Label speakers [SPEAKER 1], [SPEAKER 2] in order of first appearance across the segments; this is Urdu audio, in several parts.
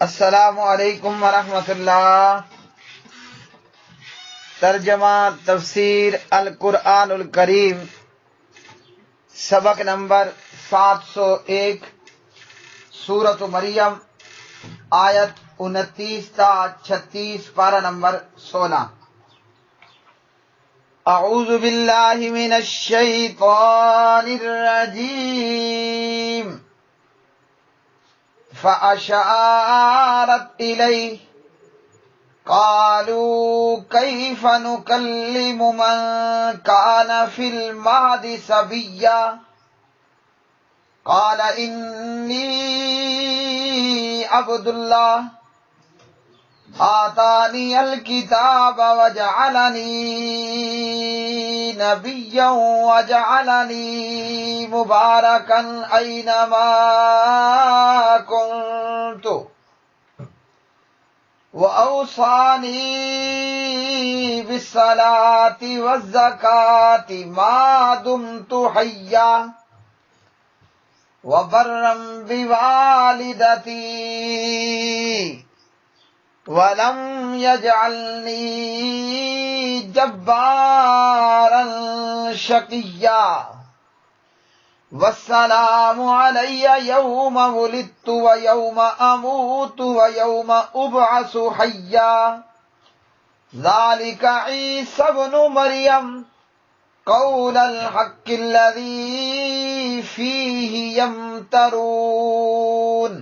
[SPEAKER 1] السلام علیکم ورحمۃ اللہ۔ ترجمہ تفسیر القرآن الکریم، سبق نمبر 701، سورۃ مریم، آیت 29 تا 36، پارہ نمبر 16۔ اعوذ باللہ من الشیطان الرجیم۔ فأشارت إليه قالوا كيف نكلم من كان في المهد صبيا قال إني عبد الله آتاني الكتاب وجعلني نبيا وجعلني مباركا أينما كنت وأوصاني بالصلاة والزكاة ما دمت حيا وبرا بوالدتي وَلَمْ يَجْعَلْنِي جَبَّارًا شَقِيًّا وَالسَّلَامُ عَلَيَّ يَوْمَ وُلِدتُّ وَيَوْمَ أَمُوتُ وَيَوْمَ أُبْعَثُ حَيًّا ذَلِكَ عِيسَى ابْنُ مَرْيَمَ قَوْلَ الْحَقِّ الَّذِي فِيهِ يَمْتَرُونَ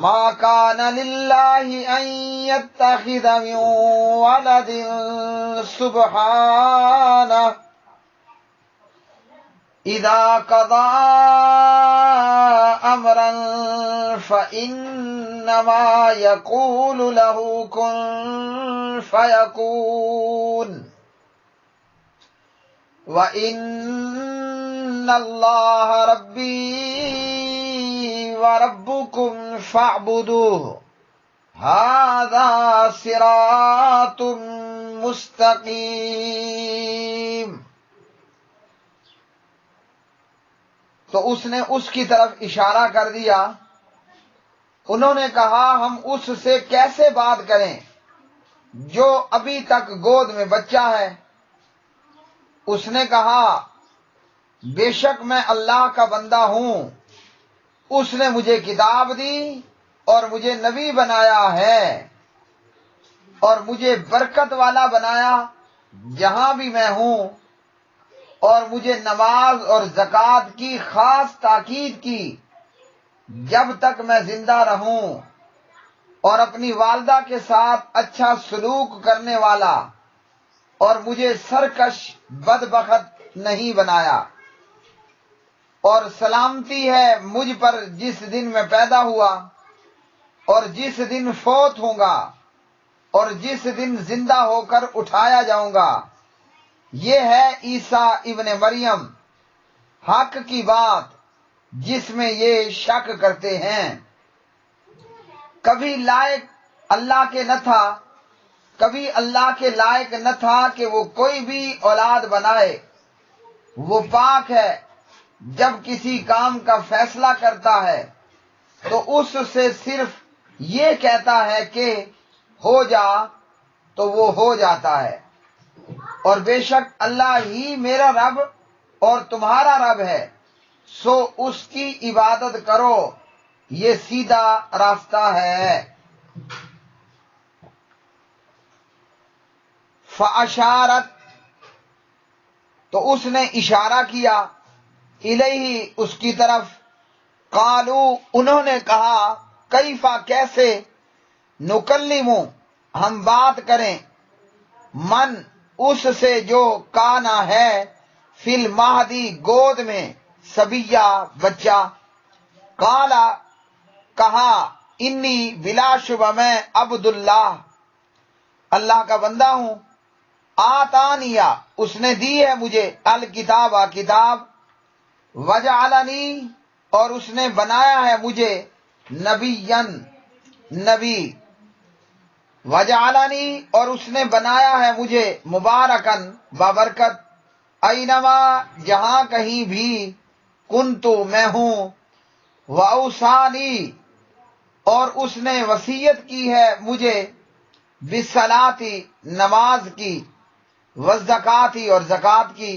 [SPEAKER 1] ما كان لله أن يتخذ من ولد سبحانه إذا قضى أمرا فإنما يقول له كن فيكون وإن الله ربي وَرَبُّكُمْ فَاعْبُدُوهُ هَذَا صِرَاطٌ مُسْتَقِيمٌ۔ تو اس نے اس کی طرف اشارہ کر دیا۔ انہوں نے کہا ہم اس سے کیسے بات کریں جو ابھی تک گود میں بچہ ہے۔ اس نے کہا بے شک میں اللہ کا بندہ ہوں، اس نے مجھے کتاب دی اور مجھے نبی بنایا ہے اور مجھے برکت والا بنایا جہاں بھی میں ہوں، اور مجھے نماز اور زکوٰۃ کی خاص تاکید کی جب تک میں زندہ رہوں، اور اپنی والدہ کے ساتھ اچھا سلوک کرنے والا، اور مجھے سرکش بدبخت نہیں بنایا، اور سلامتی ہے مجھ پر جس دن میں پیدا ہوا اور جس دن فوت ہوں گا اور جس دن زندہ ہو کر اٹھایا جاؤں گا۔ یہ ہے عیسیٰ ابن مریم، حق کی بات جس میں یہ شک کرتے ہیں۔ کبھی لائق اللہ کے نہ تھا، کبھی اللہ کے لائق نہ تھا کہ وہ کوئی بھی اولاد بنائے۔ وہ پاک ہے، جب کسی کام کا فیصلہ کرتا ہے تو اس سے صرف یہ کہتا ہے کہ ہو جا تو وہ ہو جاتا ہے۔ اور بے شک اللہ ہی میرا رب اور تمہارا رب ہے، سو اس کی عبادت کرو، یہ سیدھا راستہ ہے۔ فَأَشَارَتْ، تو اس نے اشارہ کیا، الیہ، اس کی طرف، قالو، انہوں نے کہا، کیفا، کیسے، نکلم، ہم بات کریں، من، اس سے جو کانا ہے، فی المہدی، گود میں، صبیہ، بچہ، قالا، کہا، انی، بلا شبہ میں، عبداللہ، اللہ کا بندہ ہوں، آتانیہ، اس نے دی ہے مجھے، الکتاب، کتاب، وجعلنی، اور اس نے بنایا ہے مجھے، نبیًا، نبی، وجعلنی، اور اس نے بنایا ہے مجھے، مبارکن، بابرکت، اینما، جہاں کہیں بھی، کنتو، میں ہوں، واوصانی، اور اس نے وصیت کی ہے مجھے بالصلاۃ نماز کی، والزکاۃ اور زکوٰۃ کی،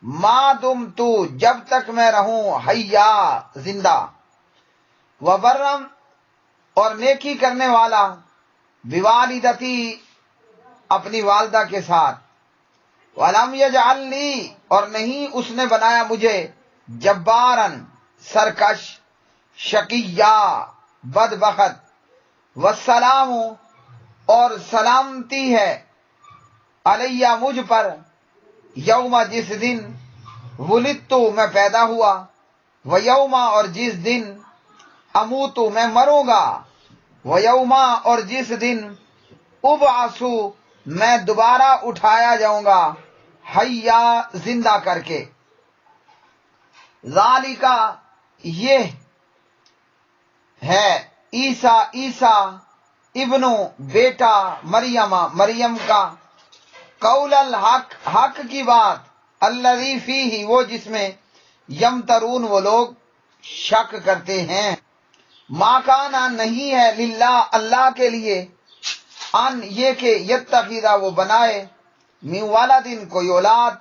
[SPEAKER 1] ما دمت جب تک میں رہوں حیا زندہ، وبرم اور نیکی کرنے والا، بوالدتی اپنی والدہ کے ساتھ، ولم یجعلنی اور نہیں اس نے بنایا مجھے جبارن سرکش، شقیہ بدبخت، والسلام اور سلامتی ہے علیہ مجھ پر، یوم جس دن ولدت میں پیدا ہوا، ویوما اور جس دن اموت میں مروں گا، ویوما اور جس دن ابعث میں دوبارہ اٹھایا جاؤں گا، حیا زندہ کر کے۔ ذالکا یہ ہے عیسیٰ ابنو بیٹا مریم کا، قول الحق حق کی بات، الذی فیہ وہ جس میں یمترون وہ لوگ شک کرتے ہیں، ما کانا نہیں ہے للہ اللہ کے لیے، ان یہ کہ یتخذا وہ بنائے، من ولدن کوئی اولاد،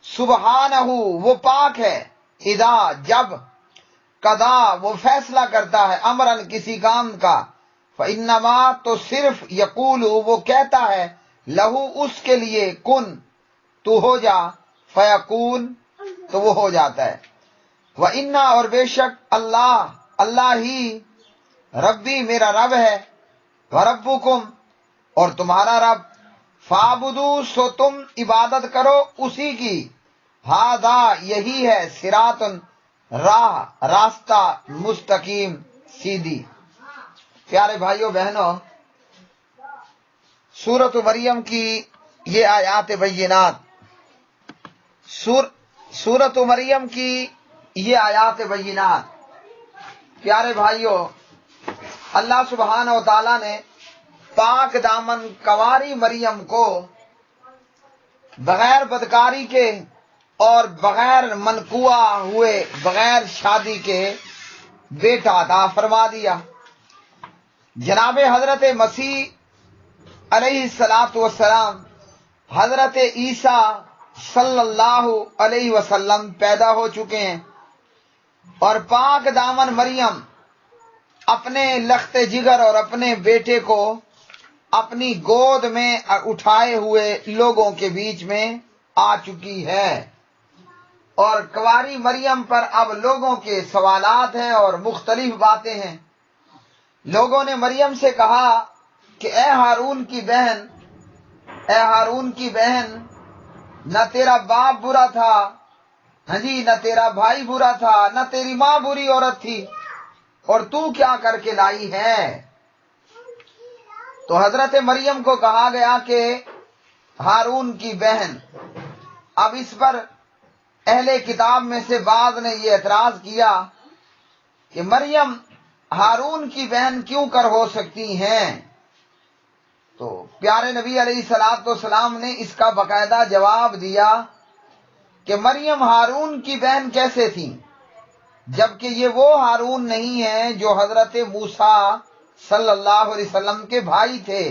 [SPEAKER 1] سبحانہ وہ پاک ہے، اذا جب قضا وہ فیصلہ کرتا ہے، امرن کسی کام کا، فانما تو صرف یقول وہ کہتا ہے، لہو اس کے لیے، کن تو ہو جا، فیکون تو وہ ہو جاتا ہے۔ وَإِنَّا اور بے شک اللہ ہی، ربی میرا رب ہے، وَرَبُّكُمْ اور تمہارا رب، فَاعْبُدُوا سو تم عبادت کرو اسی کی، ہذا یہی ہے، صراط راہ راستہ، مستقیم سیدھی۔ پیارے بھائیوں بہنوں، سورۃ مریم کی یہ آیات بینات، سورۃ مریم کی یہ آیات بینات، پیارے بھائیوں، اللہ سبحانہ و تعالیٰ نے پاک دامن کنواری مریم کو بغیر بدکاری کے اور بغیر منقوع ہوئے، بغیر شادی کے بیٹا عطا فرما دیا۔ جناب حضرت مسیح علیہ الصلاۃ والسلام، حضرت عیسیٰ صلی اللہ علیہ وسلم پیدا ہو چکے ہیں، اور پاک دامن مریم اپنے لخت جگر اور اپنے بیٹے کو اپنی گود میں اٹھائے ہوئے لوگوں کے بیچ میں آ چکی ہے، اور کنواری مریم پر اب لوگوں کے سوالات ہیں اور مختلف باتیں ہیں۔ لوگوں نے مریم سے کہا کہ اے ہارون کی بہن، نہ تیرا باپ برا تھا، ہاں جی، نہ تیرا بھائی برا تھا، نہ تیری ماں بری عورت تھی، اور تو کیا کر کے لائی ہے؟ تو حضرت مریم کو کہا گیا کہ ہارون کی بہن۔ اب اس پر اہل کتاب میں سے بعض نے یہ اعتراض کیا کہ مریم ہارون کی بہن کیوں کر ہو سکتی ہیں؟ تو پیارے نبی علیہ الصلوۃ والسلام نے اس کا باقاعدہ جواب دیا کہ مریم ہارون کی بہن کیسے تھی، جبکہ یہ وہ ہارون نہیں ہے جو حضرت موسیٰ صلی اللہ علیہ وسلم کے بھائی تھے۔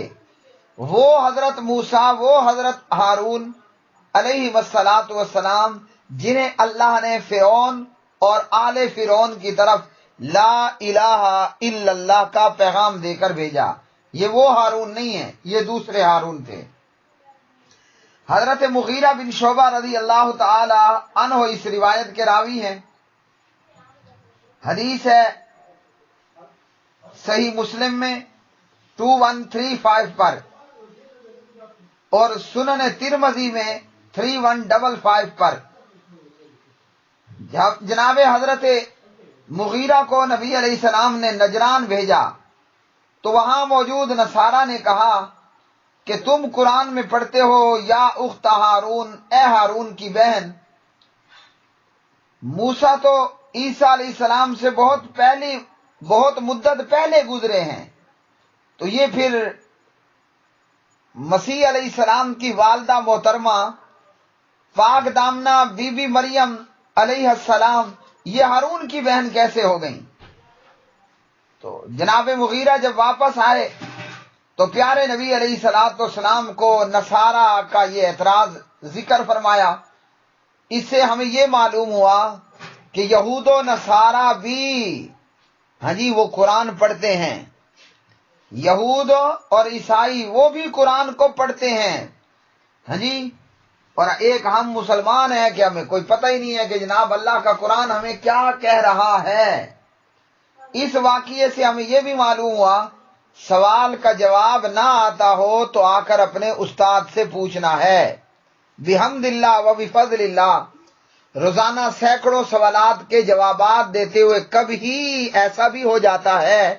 [SPEAKER 1] وہ حضرت موسیٰ، وہ حضرت ہارون علیہ الصلوۃ والسلام جنہیں اللہ نے فرعون اور آل فرعون کی طرف لا الہ الا اللہ کا پیغام دے کر بھیجا، یہ وہ ہارون نہیں ہے، یہ دوسرے ہارون تھے۔ حضرت مغیرہ بن شعبہ رضی اللہ تعالی عنہ اس روایت کے راوی ہیں۔ حدیث ہے صحیح مسلم میں 2135 پر، اور سنن ترمذی میں 3155 پر۔ جناب حضرت مغیرہ کو نبی علیہ السلام نے نجران بھیجا تو وہاں موجود نصارہ نے کہا کہ تم قرآن میں پڑھتے ہو یا اخت ہارون، اے ہارون کی بہن، موسیٰ تو عیسیٰ علیہ السلام سے بہت مدت پہلے گزرے ہیں، تو یہ پھر مسیح علیہ السلام کی والدہ محترمہ پاک دامنہ بی بی مریم علیہ السلام یہ ہارون کی بہن کیسے ہو گئیں؟ تو جناب مغیرہ جب واپس آئے تو پیارے نبی علیہ الصلوۃ والسلام کو نصارہ کا یہ اعتراض ذکر فرمایا۔ اس سے ہمیں یہ معلوم ہوا کہ یہود و نصارہ بھی وہ قرآن پڑھتے ہیں، یہود اور عیسائی وہ بھی قرآن کو پڑھتے ہیں اور ایک ہم مسلمان ہیں کہ ہمیں کوئی پتہ ہی نہیں ہے کہ جناب اللہ کا قرآن ہمیں کیا کہہ رہا ہے۔ اس واقعے سے ہمیں یہ بھی معلوم ہوا سوال کا جواب نہ آتا ہو تو آ کر اپنے استاد سے پوچھنا ہے۔ بحمد اللہ و بفضل اللہ روزانہ سینکڑوں سوالات کے جوابات دیتے ہوئے کبھی ایسا بھی ہو جاتا ہے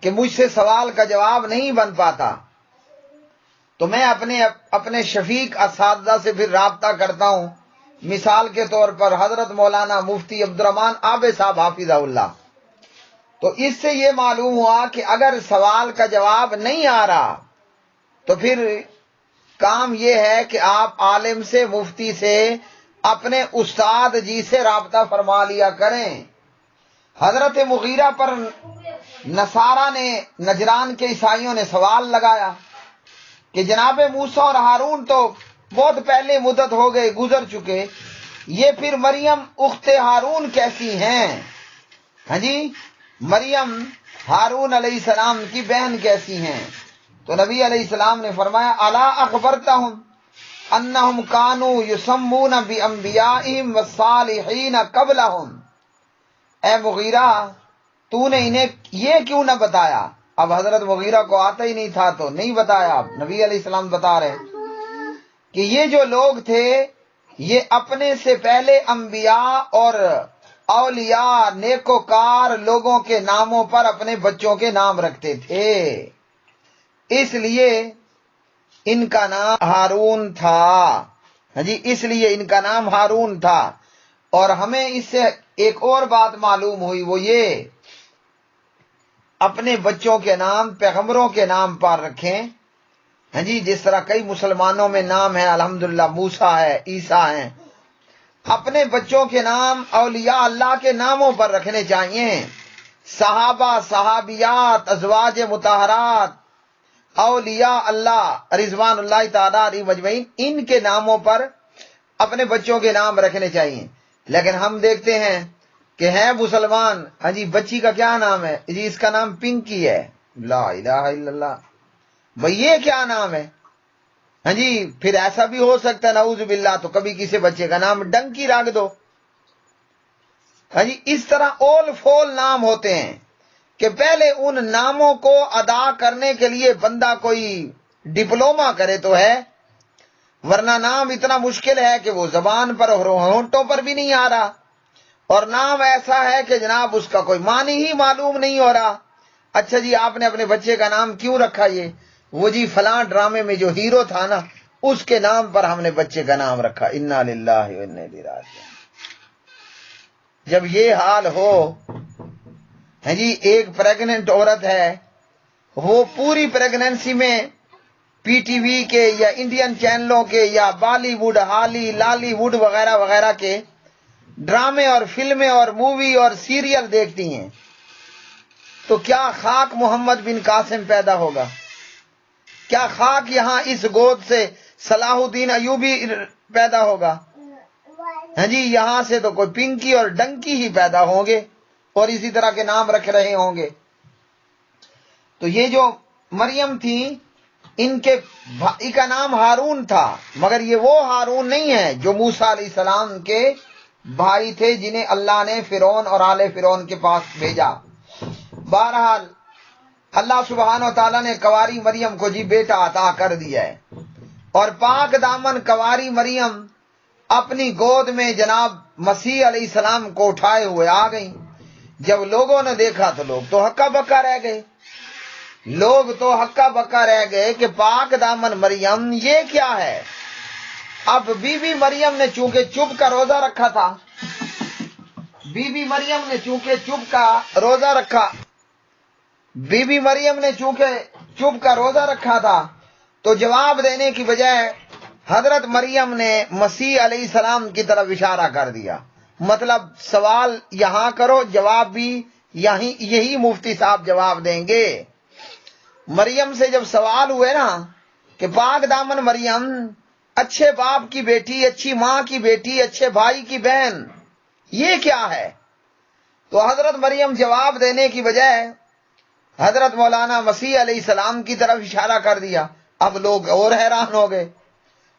[SPEAKER 1] کہ مجھ سے سوال کا جواب نہیں بن پاتا تو میں اپنے شفیق اساتذہ سے پھر رابطہ کرتا ہوں۔ مثال کے طور پر حضرت مولانا مفتی عبدالرحمن عابد صاحب حافظہ اللہ۔ تو اس سے یہ معلوم ہوا کہ اگر سوال کا جواب نہیں آ رہا تو پھر کام یہ ہے کہ آپ عالم سے، مفتی سے، اپنے استاد جی سے رابطہ فرما لیا کریں۔ حضرت مغیرہ پر نصارہ نے، نجران کے عیسائیوں نے سوال لگایا کہ جناب موسیٰ اور ہارون تو بہت پہلے مدت ہو گئے، گزر چکے، یہ پھر مریم اخت ہارون کیسی ہیں؟ مریم ہارون علیہ السلام کی بہن کیسی ہیں؟ تو نبی علیہ السلام نے فرمایا الا اخبرتہم انہم کانوا یسمون بانبیائہم والصالحین قبلہم۔ اے مغیرہ تو نے انہیں یہ کیوں نہ بتایا؟ اب حضرت مغیرہ کو آتا ہی نہیں تھا تو نہیں بتایا، اب نبی علیہ السلام بتا رہے کہ یہ جو لوگ تھے یہ اپنے سے پہلے انبیاء اور اولیاء نیکوکار لوگوں کے ناموں پر اپنے بچوں کے نام رکھتے تھے، اس لیے ان کا نام ہارون تھا۔ اس لیے ان کا نام ہارون تھا۔ اور ہمیں اس سے ایک اور بات معلوم ہوئی، وہ یہ اپنے بچوں کے نام پیغمبروں کے نام پر رکھیں۔ جس طرح کئی مسلمانوں میں نام ہے الحمدللہ، موسیٰ ہے، عیسیٰ ہیں، اپنے بچوں کے نام اولیاء اللہ کے ناموں پر رکھنے چاہیے۔ صحابہ، صحابیات، ازواج مطہرات، اولیاء اللہ رضوان اللہ تعالیٰ علیہم اجمعین، ان کے ناموں پر اپنے بچوں کے نام رکھنے چاہیے۔ لیکن ہم دیکھتے ہیں کہ ہے مسلمان، بچی کا کیا نام ہے؟ اس کا نام پنکی ہے۔ لا الہ الا اللہ، بھئی یہ کیا نام ہے؟ پھر ایسا بھی ہو سکتا ہے نعوذ باللہ تو کبھی کسی بچے کا نام ڈنکی رکھ دو۔ اس طرح اول فول نام ہوتے ہیں کہ پہلے ان ناموں کو ادا کرنے کے لیے بندہ کوئی ڈپلومہ کرے تو ہے، ورنہ نام اتنا مشکل ہے کہ وہ زبان پر اور ہونٹوں پر بھی نہیں آ رہا، اور نام ایسا ہے کہ جناب اس کا کوئی معنی ہی معلوم نہیں ہو رہا۔ اچھا جی آپ نے اپنے بچے کا نام کیوں رکھا؟ یہ وہ جی فلاں ڈرامے میں جو ہیرو تھا نا اس کے نام پر ہم نے بچے کا نام رکھا۔ انا للہ و انا الیہ راجعون۔ جب یہ حال ہو، ایک پریگننٹ عورت ہے، وہ پوری پریگننسی میں پی ٹی وی کے یا انڈین چینلوں کے یا بالی ووڈ، لالی ووڈ وغیرہ وغیرہ کے ڈرامے اور فلمیں اور مووی اور سیریل دیکھتی ہیں، تو کیا خاک محمد بن قاسم پیدا ہوگا؟ کیا خاک یہاں اس گود سے صلاح الدین ایوبی پیدا ہوگا؟ یہاں سے تو کوئی پنکی اور ڈنکی ہی پیدا ہوں گے اور اسی طرح کے نام رکھ رہے ہوں گے۔ تو یہ جو مریم تھی ان کے بھائی کا نام ہارون تھا، مگر یہ وہ ہارون نہیں ہے جو موسیٰ علیہ السلام کے بھائی تھے جنہیں اللہ نے فرعون اور آل فرعون کے پاس بھیجا۔ بہرحال اللہ سبحانہ و تعالیٰ نے کنواری مریم کو بیٹا عطا کر دیا ہے، اور پاک دامن کنواری مریم اپنی گود میں جناب مسیح علیہ السلام کو اٹھائے ہوئے آ گئیں۔ جب لوگوں نے دیکھا تو لوگ تو ہکا بکا رہ گئے کہ پاک دامن مریم یہ کیا ہے؟ اب بی بی مریم نے چونکہ چپ کا روزہ رکھا تھا، تو جواب دینے کی بجائے حضرت مریم نے مسیح علیہ السلام کی طرف اشارہ کر دیا، مطلب سوال یہاں کرو، جواب بھی یہی مفتی صاحب جواب دیں گے۔ مریم سے جب سوال ہوئے نا کہ پاک دامن مریم اچھے باپ کی بیٹی، اچھی ماں کی بیٹی، اچھے بھائی کی بہن، یہ کیا ہے؟ تو حضرت مریم جواب دینے کی بجائے حضرت مولانا مسیح علیہ السلام کی طرف اشارہ کر دیا۔ اب لوگ اور حیران ہو گئے۔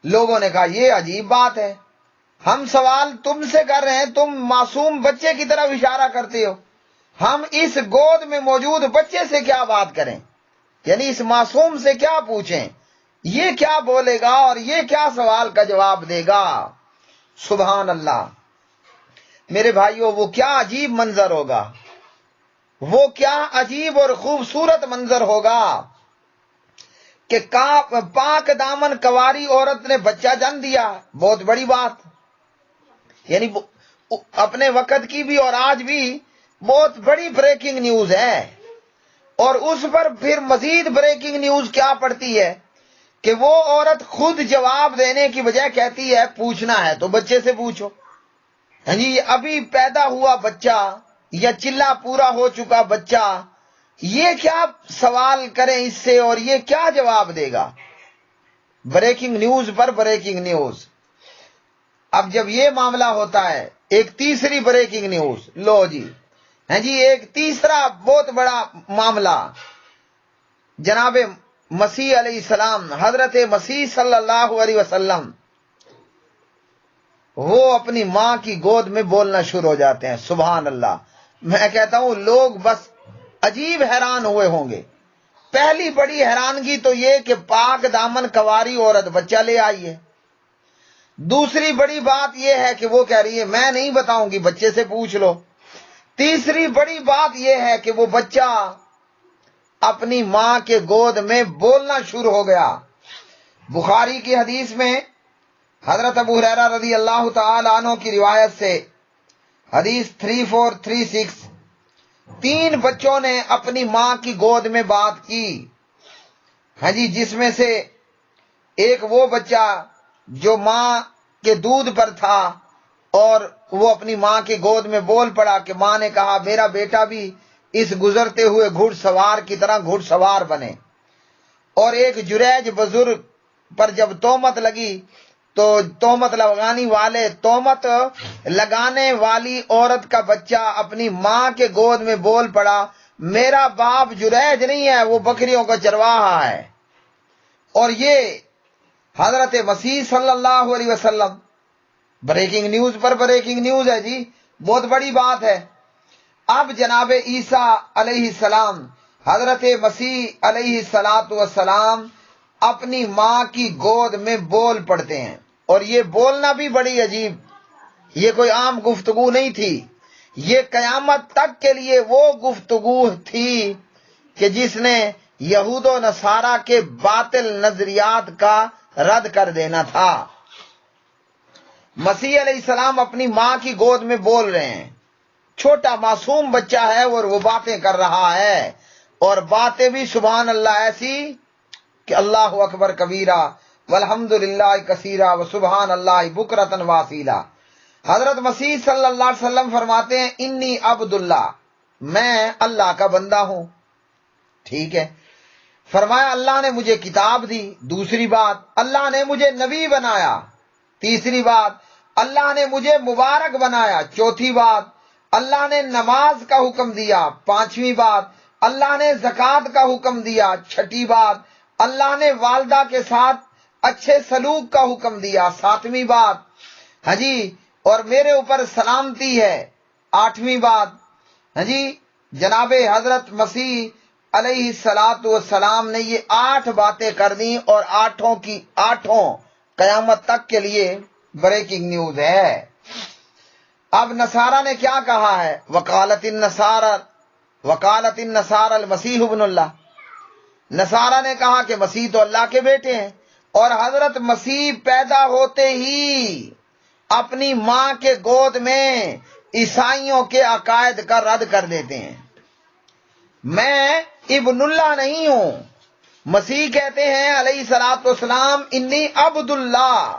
[SPEAKER 1] لوگوں نے کہا یہ عجیب بات ہے، ہم سوال تم سے کر رہے ہیں، تم معصوم بچے کی طرف اشارہ کرتے ہو، ہم اس گود میں موجود بچے سے کیا بات کریں، یعنی اس معصوم سے کیا پوچھیں، یہ کیا بولے گا اور یہ کیا سوال کا جواب دے گا؟ سبحان اللہ۔ میرے بھائیوں، وہ کیا عجیب منظر ہوگا، وہ کیا عجیب اور خوبصورت منظر ہوگا کہ پاک دامن کنواری عورت نے بچہ جن دیا۔ بہت بڑی بات، یعنی اپنے وقت کی بھی اور آج بھی بہت بڑی بریکنگ نیوز ہے۔ اور اس پر پھر مزید بریکنگ نیوز کیا پڑتی ہے کہ وہ عورت خود جواب دینے کی بجائے کہتی ہے پوچھنا ہے تو بچے سے پوچھو۔ ہاں جی، ابھی پیدا ہوا بچہ یا چلا پورا ہو چکا بچہ، یہ کیا سوال کریں اس سے اور یہ کیا جواب دے گا؟ بریکنگ نیوز پر بریکنگ نیوز۔ اب جب یہ معاملہ ہوتا ہے، ایک تیسری بریکنگ نیوز، لو جی، ہیں جی، ایک تیسرا بہت بڑا معاملہ، جناب مسیح علیہ السلام، حضرت مسیح صلی اللہ علیہ وسلم، وہ اپنی ماں کی گود میں بولنا شروع ہو جاتے ہیں۔ سبحان اللہ۔ میں کہتا ہوں لوگ بس عجیب حیران ہوئے ہوں گے۔ پہلی بڑی حیرانگی تو یہ کہ پاک دامن کنواری عورت بچہ لے آئی ہے۔ دوسری بڑی بات یہ ہے کہ وہ کہہ رہی ہے میں نہیں بتاؤں گی، بچے سے پوچھ لو۔ تیسری بڑی بات یہ ہے کہ وہ بچہ اپنی ماں کے گود میں بولنا شروع ہو گیا۔ بخاری کی حدیث میں حضرت ابو ہریرہ رضی اللہ تعالی عنہ کی روایت سے، حدیث 3436، 3 بچوں نے اپنی ماں کی گود میں بات کی، ہاں جی، جس میں سے ایک وہ بچہ جو ماں کے دودھ پر تھا اور وہ اپنی ماں کی گود میں بول پڑا کہ ماں نے کہا میرا بیٹا بھی اس گزرتے ہوئے گھڑ سوار کی طرح گھڑ سوار بنے۔ اور ایک جریج بزرگ پر جب تہمت لگی تو تہمت لگانے والی عورت کا بچہ اپنی ماں کے گود میں بول پڑا میرا باپ جریج نہیں ہے، وہ بکریوں کا چرواہا ہے۔ اور یہ حضرت مسیح صلی اللہ علیہ وسلم، بریکنگ نیوز پر بریکنگ نیوز ہے جی، بہت بڑی بات ہے۔ اب جناب عیسیٰ علیہ السلام، حضرت مسیح علیہ السلام اپنی ماں کی گود میں بول پڑتے ہیں، اور یہ بولنا بھی بڑی عجیب، یہ کوئی عام گفتگو نہیں تھی، یہ قیامت تک کے لیے وہ گفتگو تھی کہ جس نے یہود و نصارہ کے باطل نظریات کا رد کر دینا تھا۔ مسیح علیہ السلام اپنی ماں کی گود میں بول رہے ہیں، چھوٹا معصوم بچہ ہے اور وہ باتیں کر رہا ہے، اور باتیں بھی سبحان اللہ ایسی کہ اللہ اکبر کبیرہ والحمد للہ کثیرہ وسبحان اللہ بکرۃ واصیلا۔ حضرت مسیح صلی اللہ علیہ وسلم فرماتے ہیں انی عبداللہ، میں اللہ کا بندہ ہوں، ٹھیک ہے۔ فرمایا اللہ نے مجھے کتاب دی، دوسری بات اللہ نے مجھے نبی بنایا، تیسری بات اللہ نے مجھے مبارک بنایا، چوتھی بات اللہ نے نماز کا حکم دیا، پانچویں بات اللہ نے زکوٰۃ کا حکم دیا، چھٹی بات اللہ نے والدہ کے ساتھ اچھے سلوک کا حکم دیا، ساتویں بات ہاں جی اور میرے اوپر سلامتی ہے، آٹھویں بات ہاں جی جناب حضرت مسیح علیہ السلام نے یہ 8 باتیں کر دیں، اور 8 کی 8 قیامت تک کے لیے بریکنگ نیوز ہے۔ اب نصارہ نے کیا کہا ہے؟ وقالت النصارى المسیح ابن اللہ، نصارہ نے کہا کہ مسیح تو اللہ کے بیٹے ہیں، اور حضرت مسیح پیدا ہوتے ہی اپنی ماں کے گود میں عیسائیوں کے عقائد کا رد کر دیتے ہیں۔ میں ابن اللہ نہیں ہوں، مسیح کہتے ہیں علیہ الصلوۃ والسلام انی عبد اللہ۔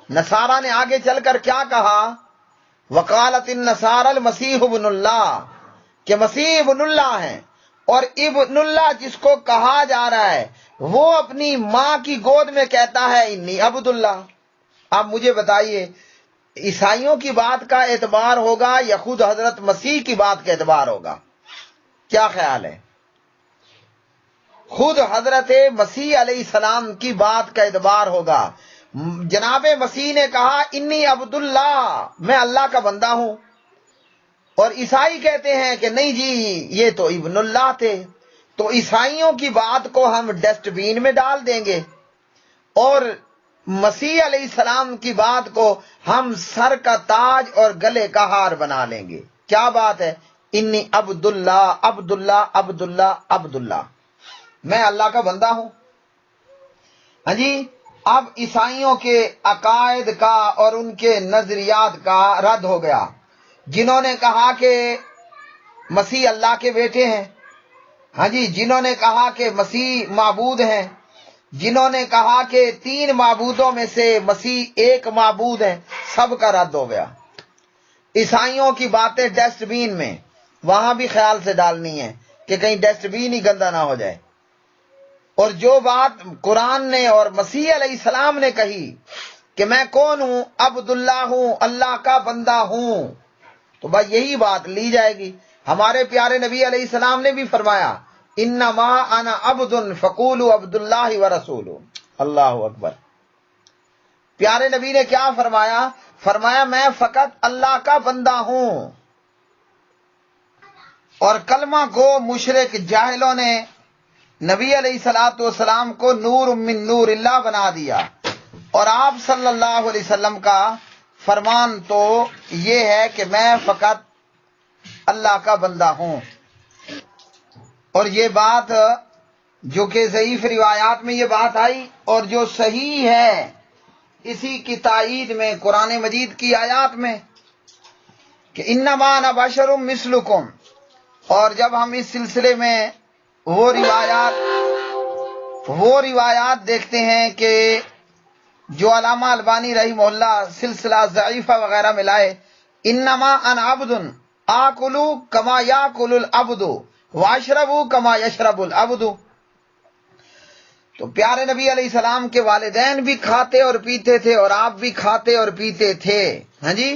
[SPEAKER 1] نصارہ نے آگے چل کر کیا کہا؟ وقالت النصارى المسیح ابن اللہ، کہ مسیح ابن اللہ ہیں، اور ابن اللہ جس کو کہا جا رہا ہے وہ اپنی ماں کی گود میں کہتا ہے انی عبد اللہ۔ اب مجھے بتائیے عیسائیوں کی بات کا اعتبار ہوگا یا خود حضرت مسیح کی بات کا اعتبار ہوگا؟ کیا خیال ہے؟ خود حضرت مسیح علیہ السلام کی بات کا اعتبار ہوگا۔ جناب مسیح نے کہا انی عبد اللہ، میں اللہ کا بندہ ہوں، اور عیسائی کہتے ہیں کہ نہیں جی یہ تو ابن اللہ تھے۔ تو عیسائیوں کی بات کو ہم ڈسٹ بین میں ڈال دیں گے اور مسیح علیہ السلام کی بات کو ہم سر کا تاج اور گلے کا ہار بنا لیں گے۔ کیا بات ہے؟ انی عبد اللہ عبد اللہ عبد اللہ عبد اللہ، میں اللہ کا بندہ ہوں۔ ہاں جی، اب عیسائیوں کے عقائد کا اور ان کے نظریات کا رد ہو گیا۔ جنہوں نے کہا کہ مسیح اللہ کے بیٹے ہیں، ہاں جی، جنہوں نے کہا کہ مسیح معبود ہیں، جنہوں نے کہا کہ 3 معبودوں میں سے مسیح ایک معبود ہے، سب کا رد ہو گیا۔ عیسائیوں کی باتیں ڈسٹ بین میں، وہاں بھی خیال سے ڈالنی ہے کہ کہیں ڈسٹ بین ہی گندا نہ ہو جائے۔ اور جو بات قرآن نے اور مسیح علیہ السلام نے کہی کہ میں کون ہوں؟ عبد اللہ ہوں، اللہ کا بندہ ہوں، تو بھائی یہی بات لی جائے گی۔ ہمارے پیارے نبی علیہ السلام نے بھی فرمایا انما انا عبد فقولوا عبد اللہ ورسول۔ اللہ اکبر۔ پیارے نبی نے کیا فرمایا؟ فرمایا میں فقط اللہ کا بندہ ہوں۔ اور کلمہ کو مشرک جاہلوں نے نبی علیہ الصلوۃ والسلام کو نور من نور اللہ بنا دیا، اور آپ صلی اللہ علیہ وسلم کا فرمان تو یہ ہے کہ میں فقط اللہ کا بندہ ہوں۔ اور یہ بات جو کہ ضعیف روایات میں یہ بات آئی اور جو صحیح ہے اسی کی تائید میں قرآن مجید کی آیات میں کہ انما انا بشر مثلکم۔ اور جب ہم اس سلسلے میں وہ روایات دیکھتے ہیں کہ جو علامہ البانی رحمہ اللہ سلسلہ ضعیفہ وغیرہ میں لائے، انما انا عبد آکل کما یاکل العبد واشرب کما یشرب العبد۔ تو پیارے نبی علیہ السلام کے والدین بھی کھاتے اور پیتے تھے اور آپ بھی کھاتے اور پیتے تھے۔ ہاں جی،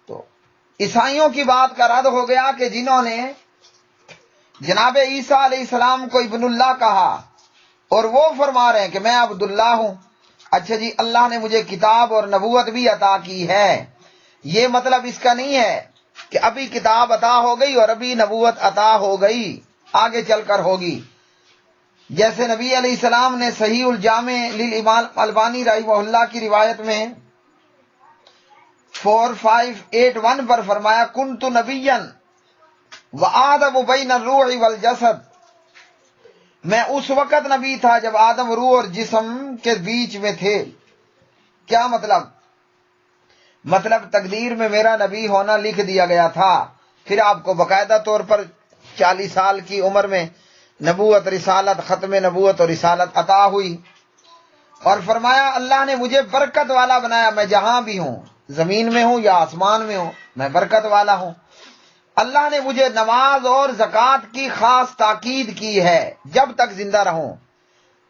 [SPEAKER 1] تو عیسائیوں کی بات کا رد ہو گیا کہ جنہوں نے جناب عیسیٰ علیہ السلام کو ابن اللہ کہا اور وہ فرما رہے ہیں کہ میں عبد اللہ ہوں۔ اچھا جی، اللہ نے مجھے کتاب اور نبوت بھی عطا کی ہے، یہ مطلب اس کا نہیں ہے کہ ابھی کتاب عطا ہو گئی اور ابھی نبوت عطا ہو گئی، آگے چل کر ہوگی۔ جیسے نبی علیہ السلام نے صحیح الجامع للامام البانی رحمہ اللہ کی روایت میں 4581 پر فرمایا کنت نبیا وآدم بین الروح والجسد، میں اس وقت نبی تھا جب آدم روح اور جسم کے بیچ میں تھے۔ کیا مطلب تقدیر میں میرا نبی ہونا لکھ دیا گیا تھا، پھر آپ کو باقاعدہ طور پر 40 سال کی عمر میں نبوت رسالت ختم نبوت اور رسالت عطا ہوئی، اور فرمایا اللہ نے مجھے برکت والا بنایا، میں جہاں بھی ہوں، زمین میں ہوں یا آسمان میں ہوں، میں برکت والا ہوں۔ اللہ نے مجھے نماز اور زکوٰۃ کی خاص تاکید کی ہے جب تک زندہ رہوں۔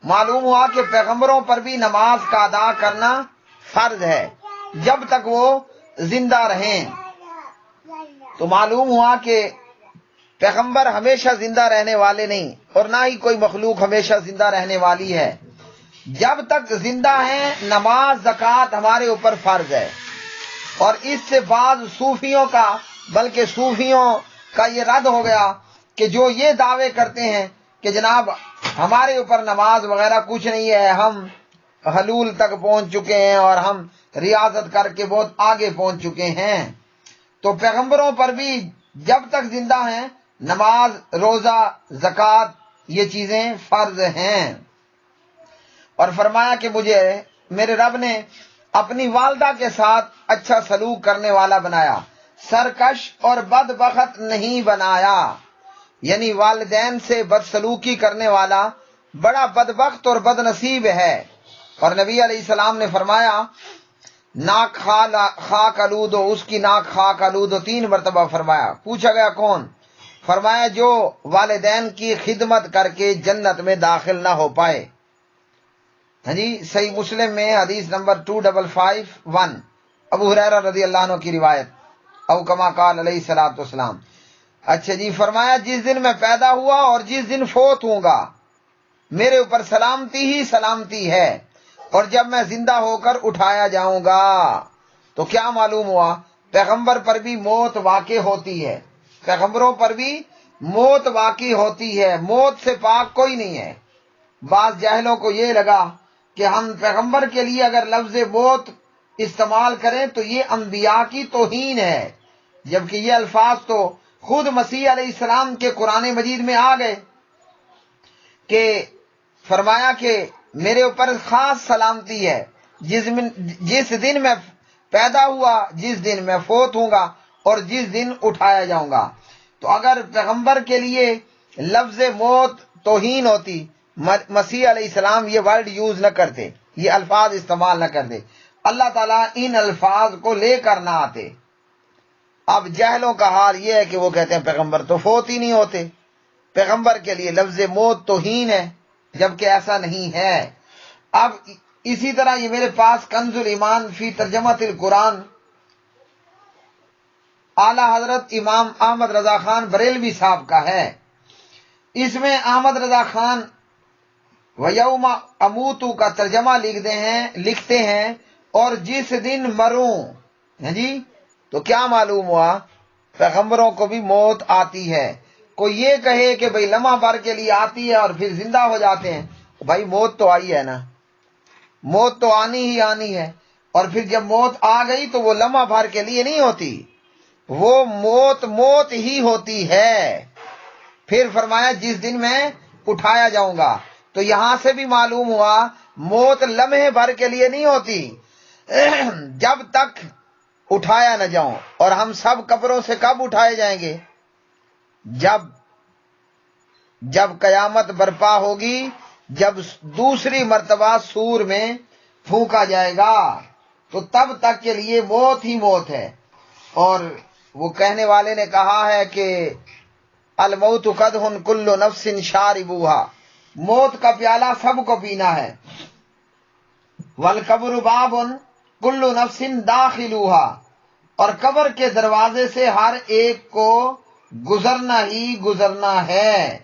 [SPEAKER 1] معلوم ہوا کہ پیغمبروں پر بھی نماز کا ادا کرنا فرض ہے جب تک وہ زندہ رہیں۔ تو معلوم ہوا کہ پیغمبر ہمیشہ زندہ رہنے والے نہیں، اور نہ ہی کوئی مخلوق ہمیشہ زندہ رہنے والی ہے۔ جب تک زندہ ہیں نماز زکوٰۃ ہمارے اوپر فرض ہے۔ اور اس سے بعض صوفیوں کا بلکہ صوفیوں کا یہ رد ہو گیا کہ جو یہ دعوے کرتے ہیں کہ جناب ہمارے اوپر نماز وغیرہ کچھ نہیں ہے، ہم حلول تک پہنچ چکے ہیں اور ہم ریاضت کر کے بہت آگے پہنچ چکے ہیں۔ تو پیغمبروں پر بھی جب تک زندہ ہیں نماز روزہ زکوٰۃ یہ چیزیں فرض ہیں۔ اور فرمایا کہ مجھے میرے رب نے اپنی والدہ کے ساتھ اچھا سلوک کرنے والا بنایا، سرکش اور بدبخت نہیں بنایا، یعنی والدین سے بدسلوکی کرنے والا بڑا بدبخت اور بد نصیب ہے۔ اور نبی علیہ السلام نے فرمایا ناک خاک آلود ہو، اس کی ناک خاک آلود ہو، 3 مرتبہ فرمایا۔ پوچھا گیا کون؟ فرمایا جو والدین کی خدمت کر کے جنت میں داخل نہ ہو پائے۔ ہاں جی، صحیح مسلم میں حدیث نمبر 2551 ابو ہریرہ رضی اللہ عنہ کی روایت، او کما قال علیہ الصلوۃ والسلام۔ اچھا جی، فرمایا جس دن میں پیدا ہوا اور جس دن فوت ہوں گا میرے اوپر سلامتی ہی سلامتی ہے، اور جب میں زندہ ہو کر اٹھایا جاؤں گا۔ تو کیا معلوم ہوا؟ پیغمبر پر بھی موت واقع ہوتی ہے، پیغمبروں پر بھی موت واقع ہوتی ہے، موت سے پاک کوئی نہیں ہے۔ بعض جاہلوں کو یہ لگا کہ ہم پیغمبر کے لیے اگر لفظ موت استعمال کریں تو یہ انبیاء کی توہین ہے، جبکہ یہ الفاظ تو خود مسیح علیہ السلام کے قرآن مجید میں آ گئے کہ فرمایا کہ میرے اوپر خاص سلامتی ہے جس دن میں پیدا ہوا، جس دن میں فوت ہوں گا اور جس دن اٹھایا جاؤں گا۔ تو اگر پیغمبر کے لیے لفظ موت توہین ہوتی، مسیح علیہ السلام یہ ورڈ یوز نہ کرتے، یہ الفاظ استعمال نہ کرتے، اللہ تعالیٰ ان الفاظ کو لے کر نہ آتے۔ اب جاہلوں کا حال یہ ہے کہ وہ کہتے ہیں پیغمبر تو فوت ہی نہیں ہوتے، پیغمبر کے لیے لفظ موت توہین ہے، جبکہ ایسا نہیں ہے۔ اب اسی طرح یہ میرے پاس کنز الایمان فی ترجمۃ القرآن اعلیٰ حضرت امام احمد رضا خان بریلوی صاحب کا ہے، اس میں احمد رضا خان وَيَوْمَ أَمُوتُ کا ترجمہ لکھتے ہیں اور جس دن مروں۔ ہاں جی، تو کیا معلوم ہوا؟ پیغمبروں کو بھی موت آتی ہے۔ کوئی یہ کہے کہ بھئی لمحہ بھر کے لیے آتی ہے اور پھر زندہ ہو جاتے ہیں، بھائی موت تو آئی ہے نا، موت تو آنی ہی آنی ہے، اور پھر جب موت آ گئی تو وہ لمحہ بھر کے لیے نہیں ہوتی، وہ موت ہی ہوتی ہے۔ پھر فرمایا جس دن میں اٹھایا جاؤں گا، تو یہاں سے بھی معلوم ہوا موت لمحے بھر کے لیے نہیں ہوتی، جب تک اٹھایا نہ جاؤں۔ اور ہم سب قبروں سے کب اٹھائے جائیں گے؟ جب قیامت برپا ہوگی، جب دوسری مرتبہ سور میں پھونکا جائے گا، تو تب تک کے لیے موت ہی موت ہے۔ اور وہ کہنے والے نے کہا ہے کہ الموت قدح کل نفس شاربوہا، موت کا پیالہ سب کو پینا ہے، والقبر باب کل نفس داخلوہا، اور قبر کے دروازے سے ہر ایک کو گزرنا ہی گزرنا ہے۔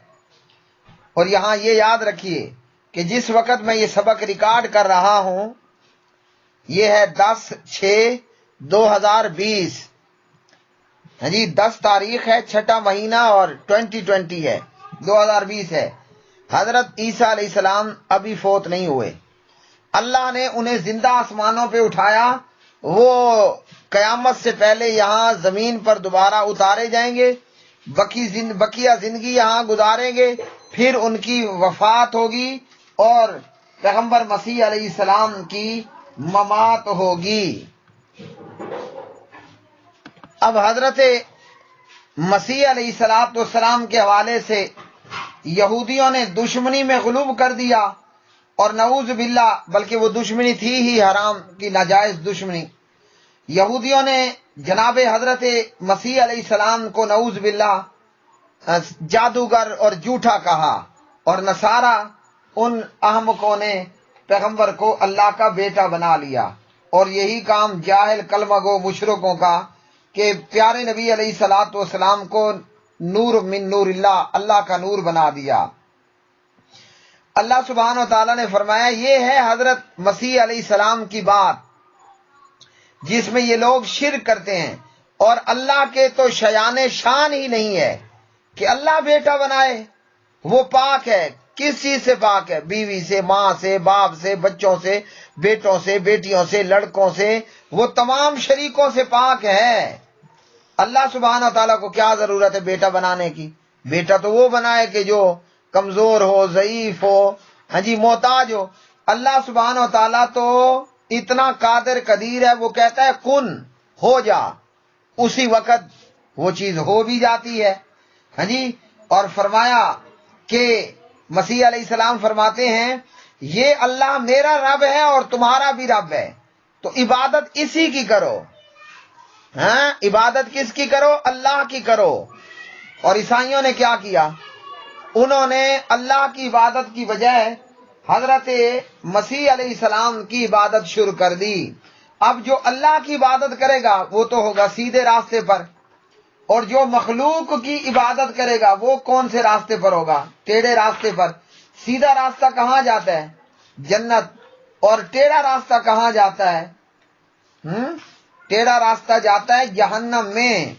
[SPEAKER 1] اور یہاں یہ یاد رکھیے کہ جس وقت میں یہ سبق ریکارڈ کر رہا ہوں یہ ہے 10/6/2020، ہاں جی 10 تاریخ ہے، 6واں مہینہ اور 2020 ہے، 2020 ہے۔ حضرت عیسیٰ علیہ السلام ابھی فوت نہیں ہوئے، اللہ نے انہیں زندہ آسمانوں پہ اٹھایا، وہ قیامت سے پہلے یہاں زمین پر دوبارہ اتارے جائیں گے، بقیہ زندگی یہاں گزاریں گے، پھر ان کی وفات ہوگی اور پیغمبر مسیح علیہ السلام کی ممات ہوگی۔ اب حضرت مسیح علیہ السلام کے حوالے سے یہودیوں نے دشمنی میں غلوب کر دیا، اور نعوذ باللہ، بلکہ وہ دشمنی تھی ہی حرام کی ناجائز دشمنی۔ یہودیوں نے جناب حضرت مسیح علیہ السلام کو نعوذ باللہ جادوگر اور جھوٹا کہا، اور نصارہ ان احمقوں نے پیغمبر کو اللہ کا بیٹا بنا لیا، اور یہی کام جاہل کلمہ گو مشرکوں کا کہ پیارے نبی علیہ الصلوۃ والسلام کو نور من نور اللہ کا نور بنا دیا۔ اللہ سبحانہ و تعالیٰ نے فرمایا یہ ہے حضرت مسیح علیہ السلام کی بات جس میں یہ لوگ شرک کرتے ہیں، اور اللہ کے تو شان ہی نہیں ہے کہ اللہ بیٹا بنائے، وہ پاک ہے۔ کس چیز سے پاک ہے؟ بیوی سے، ماں سے، باپ سے، بچوں سے، بیٹوں سے، بیٹیوں سے، لڑکوں سے، وہ تمام شریکوں سے پاک ہے۔ اللہ سبحانہ و تعالیٰ کو کیا ضرورت ہے بیٹا بنانے کی؟ بیٹا تو وہ بنائے کہ جو کمزور ہو، ضعیف ہو، ہاں جی محتاج ہو۔ اللہ سبحانہ و تعالیٰ تو اتنا قادر قدیر ہے، وہ کہتا ہے کن ہو جا، اسی وقت وہ چیز ہو بھی جاتی ہے، ہاں جی۔ اور فرمایا کہ مسیح علیہ السلام فرماتے ہیں یہ اللہ میرا رب ہے اور تمہارا بھی رب ہے، تو عبادت اسی کی کرو۔ ہاں، عبادت کس کی کرو؟ اللہ کی کرو۔ اور عیسائیوں نے کیا کیا؟ انہوں نے اللہ کی عبادت کی بجائے حضرت مسیح علیہ السلام کی عبادت شروع کر دی۔ اب جو اللہ کی عبادت کرے گا وہ تو ہوگا سیدھے راستے پر، اور جو مخلوق کی عبادت کرے گا وہ کون سے راستے پر ہوگا؟ ٹیڑھے راستے پر۔ سیدھا راستہ کہاں جاتا ہے؟ جنت۔ اور ٹیڑھا راستہ کہاں جاتا ہے؟ ٹیڑھا راستہ جاتا ہے جہنم میں۔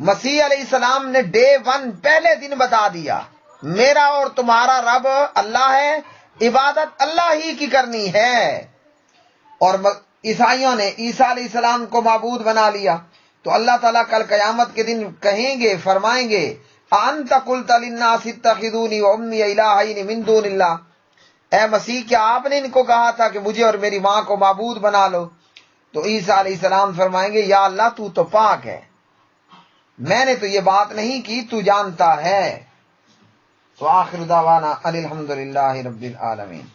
[SPEAKER 1] مسیح علیہ السلام نے ڈے 1 پہلے دن بتا دیا، میرا اور تمہارا رب اللہ ہے، عبادت اللہ ہی کی کرنی ہے۔ اور عیسائیوں نے عیسیٰ علیہ السلام کو معبود بنا لیا، تو اللہ تعالیٰ کل قیامت کے دن کہیں گے، فرمائیں گے انت قلت للناس اتخذونی وامی الہین من دون اللہ، اے مسیح کیا آپ نے ان کو کہا تھا کہ مجھے اور میری ماں کو معبود بنا لو؟ تو عیسیٰ علیہ السلام فرمائیں گے یا اللہ تو پاک ہے، میں نے تو یہ بات نہیں کی، تو جانتا ہے۔ تو آخر دعوانا الحمدللہ رب العالمین۔